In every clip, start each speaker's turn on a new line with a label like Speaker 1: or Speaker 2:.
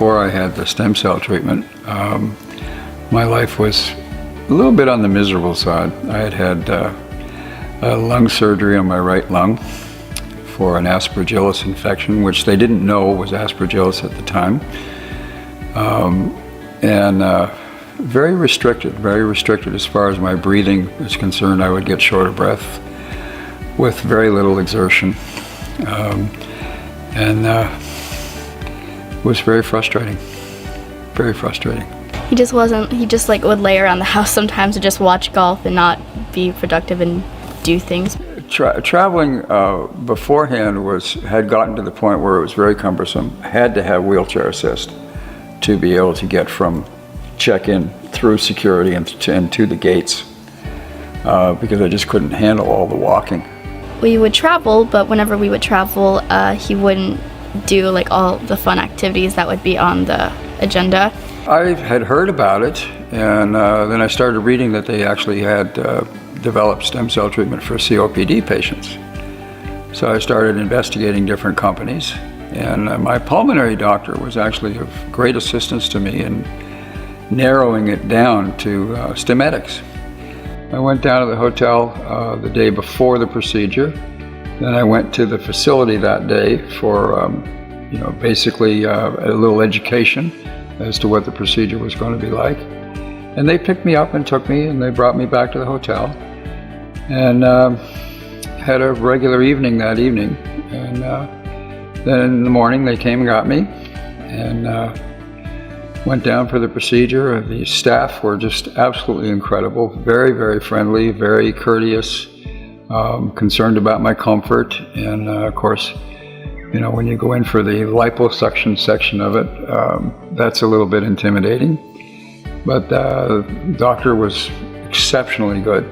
Speaker 1: before I had the stem cell treatment, my life was a little bit on the miserable side. I had had a lung surgery on my right lung for an aspergillus infection, which they didn't know was aspergillus at the time. Very restricted as far as my breathing is concerned. I would get short of breath with very little exertion. It was very frustrating, very frustrating.
Speaker 2: He just like would lay around the house sometimes and just watch golf and not be productive and do things.
Speaker 1: Traveling beforehand had gotten to the point where it was very cumbersome. I had to have wheelchair assist to be able to get from check-in through security and to the gates because I just couldn't handle all the walking.
Speaker 2: We would travel, but whenever we would travel, he wouldn't do like all the fun activities that would be on the agenda.
Speaker 1: I had heard about it, and then I started reading that they actually had developed stem cell treatment for COPD patients. So I started investigating different companies, and my pulmonary doctor was actually of great assistance to me in narrowing it down to Stemedix. I went down to the hotel the day before the procedure. Then I went to the facility that day for, basically a little education as to what the procedure was going to be like. And they picked me up and took me, and they brought me back to the hotel. And had a regular evening that evening. And then in the morning they came and got me, and went down for the procedure. The staff were just absolutely incredible, very, very friendly, very courteous, concerned about my comfort. And of course, when you go in for the liposuction section of it, that's a little bit intimidating. But the doctor was exceptionally good.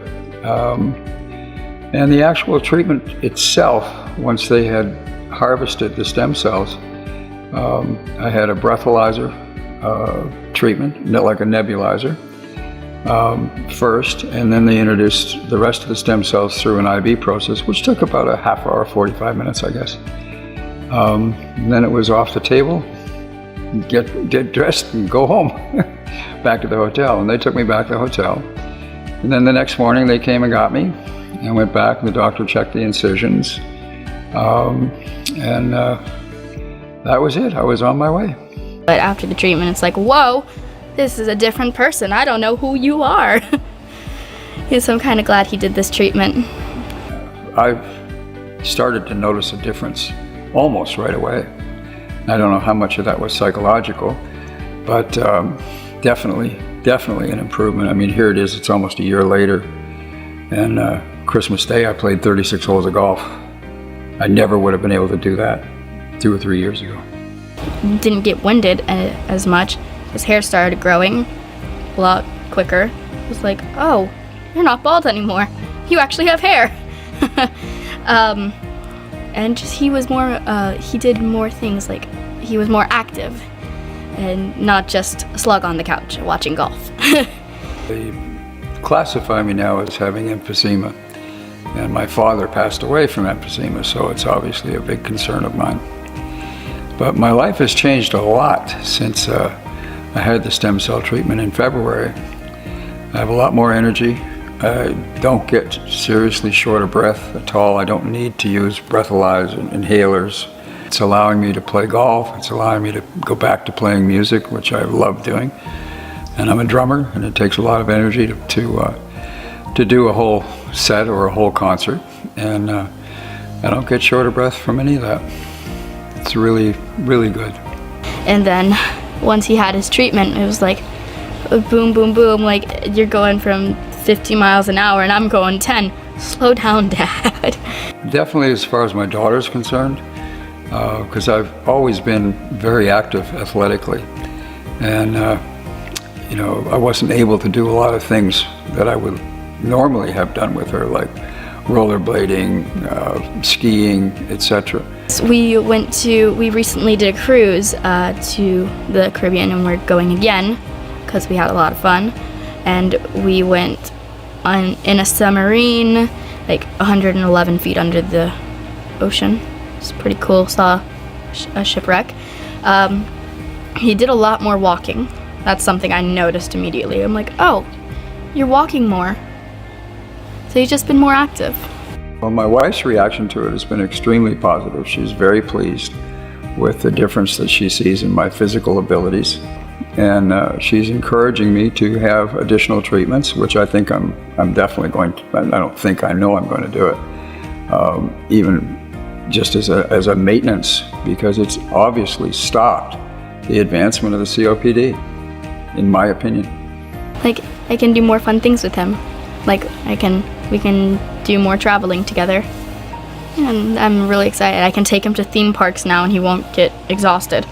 Speaker 1: And the actual treatment itself, once they had harvested the stem cells, I had a breathalyzer treatment, like a nebulizer, first, and then they introduced the rest of the stem cells through an IV process, which took about a half hour, 45 minutes, I guess. And then it was off the table, get dressed and go home, back to the hotel. And they took me back to the hotel. And then the next morning they came and got me, and went back, and the doctor checked the incisions. That was it. I was on my way.
Speaker 2: But after the treatment, it's like, whoa, this is a different person. I don't know who you are. So I'm kind of glad he did this treatment.
Speaker 1: I've started to notice a difference almost right away. I don't know how much of that was psychological, but definitely an improvement. I mean, here it is, it's almost a year later, and Christmas Day I played 36 holes of golf. I never would have been able to do that 2 or 3 years ago.
Speaker 2: Didn't get winded as much. His hair started growing a lot quicker. It was like, oh, you're not bald anymore. You actually have hair. And just he was more, he did more things, like he was more active and not just a slug on the couch watching golf.
Speaker 1: They classify me now as having emphysema, and my father passed away from emphysema, so it's obviously a big concern of mine. But my life has changed a lot since I had the stem cell treatment in February. I have a lot more energy. I don't get seriously short of breath at all. I don't need to use breathalyzers and inhalers. It's allowing me to play golf. It's allowing me to go back to playing music, which I love doing. And I'm a drummer, and it takes a lot of energy to do a whole set or a whole concert. And I don't get short of breath from any of that. It's really, really good.
Speaker 2: And then once he had his treatment, it was like boom, boom, boom. Like, you're going from 50 miles an hour and I'm going 10. Slow down, Dad.
Speaker 1: Definitely as far as my daughter's concerned, because I've always been very active athletically. And, I wasn't able to do a lot of things that I would normally have done with her, like rollerblading, skiing, etc.
Speaker 2: We recently did a cruise to the Caribbean, and we're going again because we had a lot of fun. And we went in a submarine, like 111 feet under the ocean. It's pretty cool. Saw a shipwreck. he did a lot more walking. That's something I noticed immediately. I'm like, oh, you're walking more. So he's just been more active.
Speaker 1: Well, my wife's reaction to it has been extremely positive. She's very pleased with the difference that she sees in my physical abilities. And she's encouraging me to have additional treatments, which I think I'm definitely going to. I don't think, I know I'm going to do it. Even just as a maintenance, because it's obviously stopped the advancement of the COPD, in my opinion.
Speaker 2: Like, I can do more fun things with him. Like, we can do more traveling together. And I'm really excited. I can take him to theme parks now and he won't get exhausted.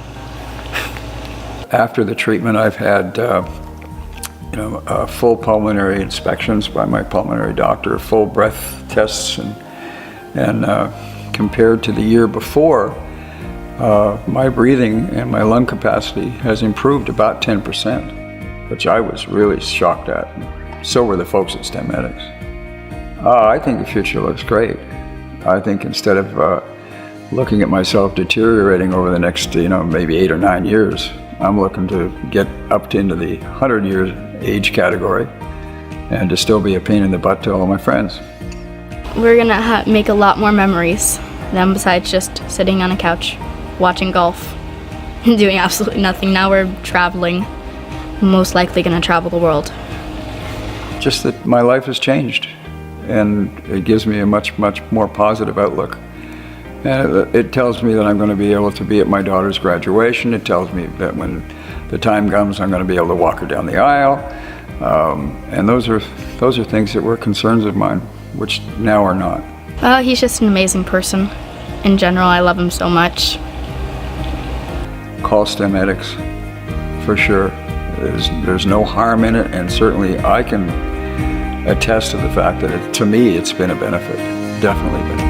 Speaker 1: After the treatment, I've had full pulmonary inspections by my pulmonary doctor, full breath tests, and compared to the year before, my breathing and my lung capacity has improved about 10%, which I was really shocked at. So were the folks at Stemedix. I think the future looks great. I think instead of looking at myself deteriorating over the next, maybe 8 or 9 years, I'm looking to get up into the 100-year age category and to still be a pain in the butt to all my friends.
Speaker 2: We're gonna make a lot more memories than besides just sitting on a couch, watching golf, and doing absolutely nothing. Now we're traveling, most likely gonna travel the world.
Speaker 1: Just that my life has changed, and it gives me a much, much more positive outlook. And it tells me that I'm going to be able to be at my daughter's graduation. It tells me that when the time comes, I'm going to be able to walk her down the aisle. And those are things that were concerns of mine, which now are not.
Speaker 2: Well, he's just an amazing person. In general, I love him so much.
Speaker 1: Call Stemedix, for sure. There's no harm in it, and certainly I can attest to the fact that to me it's been a benefit, definitely been.